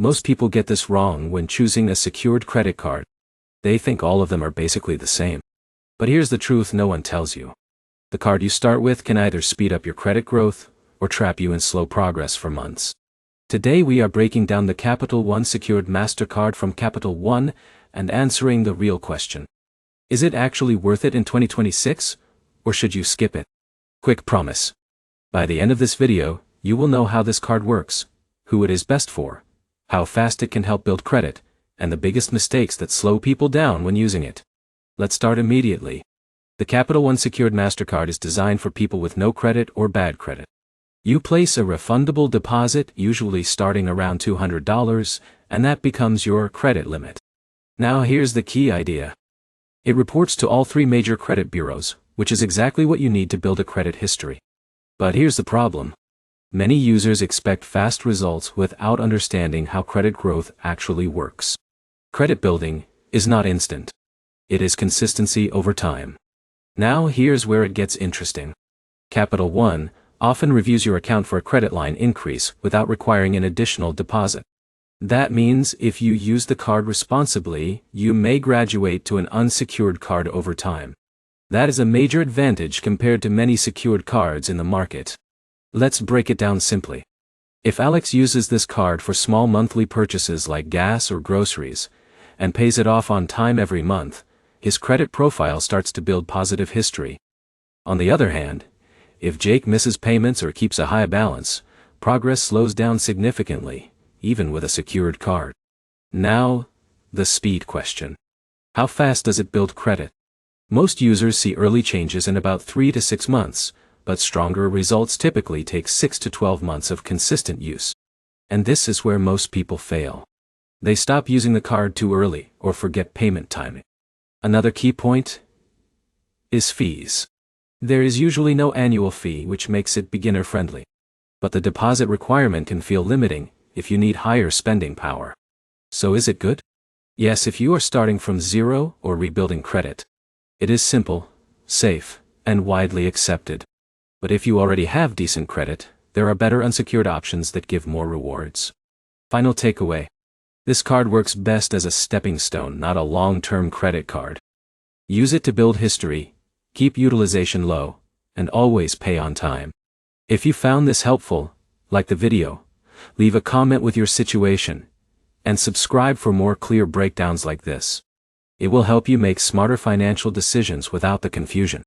Most people get this wrong when choosing a secured credit card. They think all of them are basically the same. But here's the truth no one tells you. The card you start with can either speed up your credit growth or trap you in slow progress for months. Today we are breaking down the Capital One secured Mastercard from Capital One and answering the real question. Is it actually worth it in 2026, or should you skip it? Quick promise. By the end of this video, you will know how this card works, who it is best for, how fast it can help build credit, and the biggest mistakes that slow people down when using it. Let's start immediately. The Capital One secured Mastercard is designed for people with no credit or bad credit. You place a refundable deposit, usually starting around $200, and that becomes your credit limit. Now here's the key idea. It reports to all three major credit bureaus, which is exactly what you need to build a credit history. But here's the problem. Many users expect fast results without understanding how credit growth actually works. Credit building is not instant. It is consistency over time. Now here's where it gets interesting. Capital One often reviews your account for a credit line increase without requiring an additional deposit. That means if you use the card responsibly, you may graduate to an unsecured card over time. That is a major advantage compared to many secured cards in the market. Let's break it down simply. If Alex uses this card for small monthly purchases like gas or groceries, and pays it off on time every month, his credit profile starts to build positive history. On the other hand, if Jake misses payments or keeps a high balance, progress slows down significantly, even with a secured card. Now, the speed question. How fast does it build credit? Most users see early changes in about 3 to 6 months, but stronger results typically take 6 to 12 months of consistent use. And this is where most people fail. They stop using the card too early or forget payment timing. Another key point is fees. There is usually no annual fee, which makes it beginner-friendly. But the deposit requirement can feel limiting if you need higher spending power. So is it good? Yes, if you are starting from zero or rebuilding credit. It is simple, safe, and widely accepted. But if you already have decent credit, there are better unsecured options that give more rewards. Final takeaway. This card works best as a stepping stone, not a long-term credit card. Use it to build history, keep utilization low, and always pay on time. If you found this helpful, like the video, leave a comment with your situation, and subscribe for more clear breakdowns like this. It will help you make smarter financial decisions without the confusion.